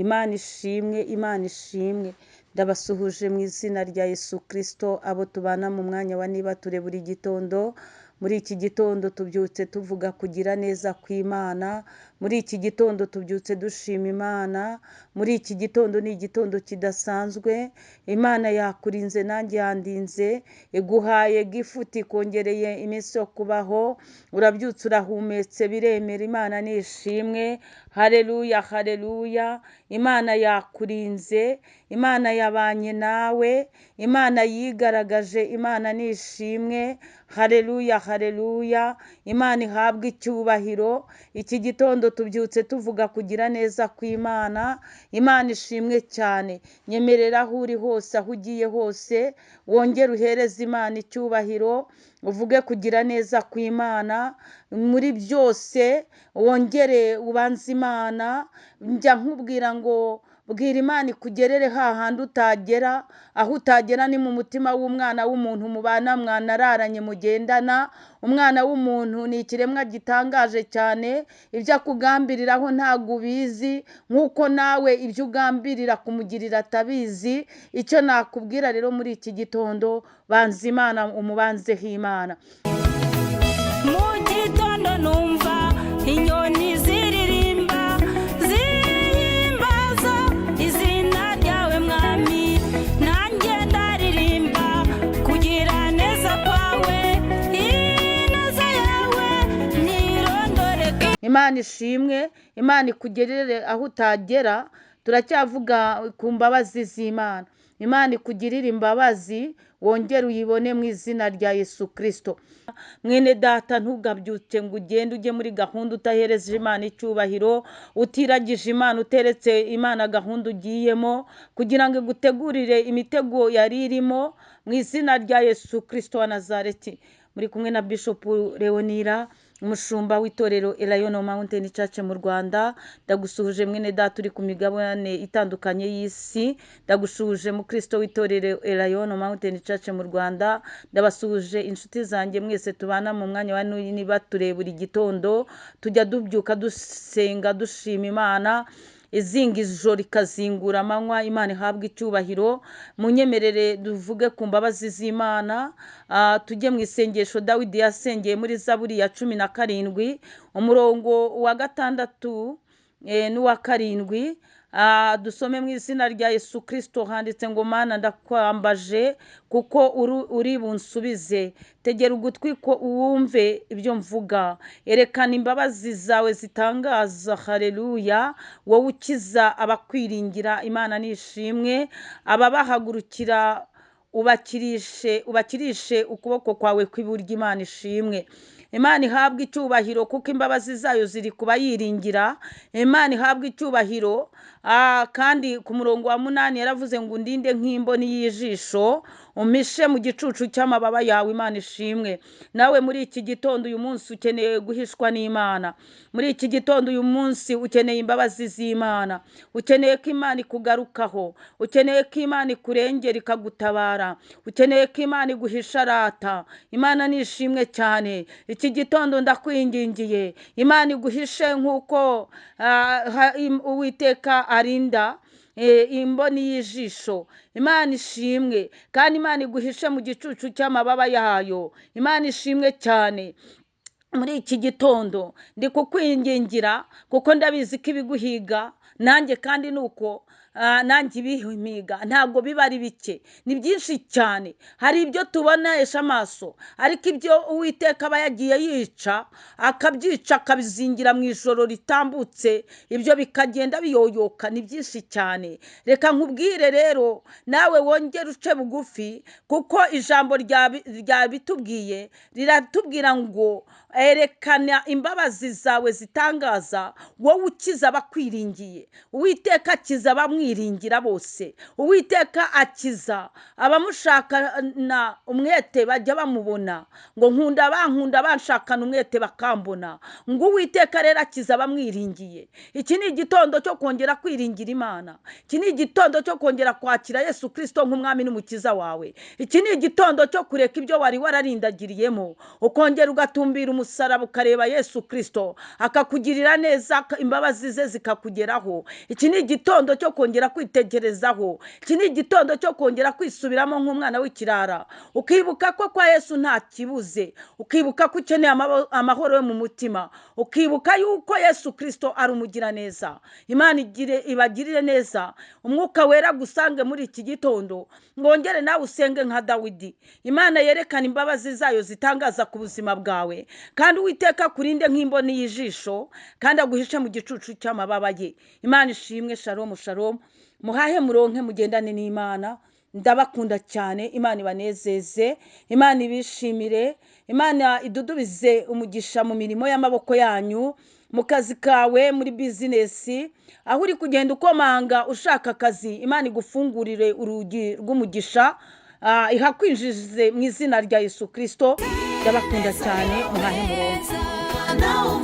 Imana ishimwe, Imana ishimwe. Ndabasuhuje mu izina rya Yesu Kristo, abo tubana mu mwanya wa nibature buri gitondo. Muri iki gitondo tubyutse tuvuga kugira neza kw'Imana. Muri iki gitondo tubyutse dushima Imana. Muri iki gitondo ni igitondo kidasanzwe. Imana yakurinze nanjye yandinze, iguhaye gifuti kongereye iminsi yo kubaho. Urabyutse urahumetse biremera, Imana nishimwe. Haleluya, haleluya. Imana yakurinze, Imana yabanye nawe, Imana yigaragaje, Imana nishimwe. Haleluya, haleluya. Imana ihabwe icyubahiro. Iki gitondo tubyutse tuvuga kugira neza kw'Imana. Imana ishimwe cyane. Nyemerera aho uri hose, aho ugiye hose, wongere uhereze Imana icyubahiro, uvuge kugira neza kw'Imana. Muri byose wongere ubanze Imana. Njya nkubwira ngo bwira Imana ikugerere hahandi utagera. Aho utagera ni mu mutima w'umwana w'umuntu mubana mwanararanye mugendana. Umwana w'umuntu ni ikiremwa gitangaje cyane. Ibyo akugambiriraho ntabwo ubizi, nk'uko nawe ibyo ugambirira kumugirira atabizi. Icyo nakubwira rero muri iki gitondo, banza Imana, umubanzeho Imana. Mu gitondo numva inyoni ziririmba zihimbaza izina ryawe mwami, nanjye ndaririmba kugira neza kwawe, ineza yawe ntirondoreka. Imana ishimwe, Imana ikugerere aho utagera. Turacyavuga ku mbabazi z'Imana. Imana ikugirire imbabazi, wongere uyibone mu izina rya Yesu Kristo. Mwene data, ntugabyutse ngo ugende ujye muri gahunda utahereje Imana icyubahiro, utiragije Imana, uteretse Imana gahunda ugiyemo, kugira ngo igutegurire imitego yari irimo, mu izina rya Yesu Kristo wa Nazareti. Muri kumwe na Bishop Leonira, umushumba w'itorero Elayono Mountain Church mu Rwanda. Ndagusuhuje mwene data uri ku migabane itandukanye y'isi. Ndagusuhuje mu Kristo w'itorero Elayono Mountain Church mu Rwanda. Ndabasuhuje inshuti zanjye mwese tubana mu mwanya wa nibature buri gitondo. Tujya dubyuka dusenga dushima Imana. Izinga ijoro rikazingura amanywa. Imana ihabwe icyubahiro. Munyemerere duvuge ku mbabazi z'Imana. Tujye mu isengesho Dawidi yasengeye muri Zaburi ya 17 umurongo wa 6 n'uwa 7. Dusome mu izina rya Yesu Kristo. Handitse ngo Mana ndakwambaje kuko uri bunsubize. Tegera ugutwi ko uwumve ibyo mvuga. Erekana imbabazi zawe zitangaza. Haleluya. Wowe ukiza abakwiringira. Imana nishimwe. Ababahagurukira ubakirishe ukuboko kwawe kw'iburyo. Imana ishimwe. Imana ihabwe icyubahiro kuko imbabazi zayo ziri kuba yiringira. Imana ihabwe icyubahiro. Kandi ku murongo wa 8 yaravuze ngo undinde nk'imboni y'ijisho, umpishe mu gicucu cy'amababa yawe. Imana ishimwe. Nawe muri iki gitondo uyu munsi ukeneye guhishwa n'Imana. Muri iki gitondo uyu munsi ukeneye imbabazi z'Imana. Ukeneye ko Imana ikugarukaho. Ukeneye ko Imana ikurengera ikagutabara. Ukeneye ko Imana iguhisha rata. Imana nishimwe cyane. Iki gitondo ndakwingingiye, Imana iguhishe nk'uko Uwiteka arinda imboni y'ijisho. Imana ishimwe. Kandi Imana iguhishe mu gicucu cy'amababa yayo. Imana ishimwe cyane. Muri iki gitondo ndi kukwingingira kuko ndabizi ko ibiguhiga nanjye, kandi nuko nanjye ibihimiga ntabwo biba ari bike, ni byinshi cyane. Hari ibyo tubonesha amaso, ariko ibyo Uwiteka aba yagiye yica akabyica akabizingira mu ijoro ritambutse, ibyo bikagenda biyoyoka, ni byinshi cyane. Reka nkubwire rero nawe wongere uce bugufi, kuko ijambo rya bitubwiye riratubwira ngo erekana imbabazi zawe zitangaza, wowe ukiza abakwiringiye. Uwiteka akiza abamwiringiye. abamwiringira bose. Uwiteka akiza abamushakana umwete bajya bamubona, ngo nkunda banshakana umwete bakambona. Ngo Uwiteka rero akiza abamwiringiye. Iki ni igitondo cyo kongera kwiringira Imana. Iki ni igitondo cyo kongera kwakira Yesu Kristo nk'umwami n'umukiza wawe. Iki ni igitondo cyo kureka ibyo wari wararindagiriyemo, ukongera ugatumbira umusaraba ukareba Yesu Kristo akakugirira neza, imbabazi ze zikakugeraho. Iki ni igitondo cyo kongera kwitegerezaho. Iki ni igitondo cyo kongera kwisubiramo nk'umwana w'ikirara, ukibuka ko kwa Yesu nta kibuze, ukibuka ko ukeneye amahoro yo mu mutima, ukibuka yuko Yesu Kristo ari umugira neza. Imana ibagirire neza, umwuka wera gusange muri iki gitondo, ngongere nawe usenge nka Dawidi. Imana yerekana imbabazi zayo zitangaza ku buzima bwawe, kandi Uwiteka kurinde nk'imboni y'ijisho, kandi aguhishe mu gicucu cy'amababa ye. Imana ishimwe. Shalom shalom, muhahe muronke mugendane n'Imana. Ndabakunda cyane. Imana ibanezeze, Imana ibishimire, Imana idudubize umugisha mu mirimo y'amaboko yanyu, mu kazi kawe, muri bizinesi, aho uri kugenda ukomanga ushaka akazi, Imana igufungurire urugi rw'umugisha, ihakwinjize mu izina rya Yesu Kristo. Ndabakunda cyane, muhahe muronke.